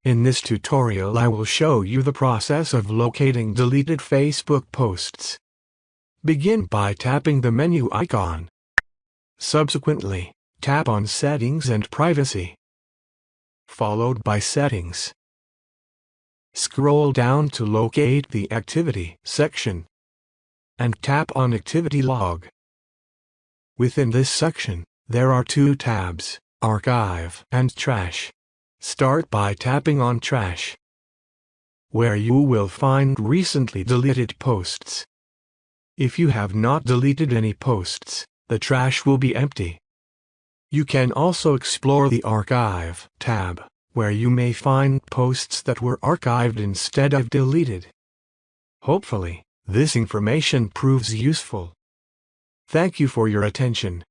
In this tutorial I will show you the process of locating deleted Facebook posts. Begin by tapping the menu icon. Subsequently, tap on Settings and Privacy, followed by Settings. Scroll down to locate the Activity section, and tap on Activity Log. Within this section, there are two tabs, Archive and Trash. Start by tapping on Trash, where you will find recently deleted posts. If you have not deleted any posts, the trash will be empty. You can also explore the Archive tab, where you may find posts that were archived instead of deleted. Hopefully, this information proves useful. Thank you for your attention.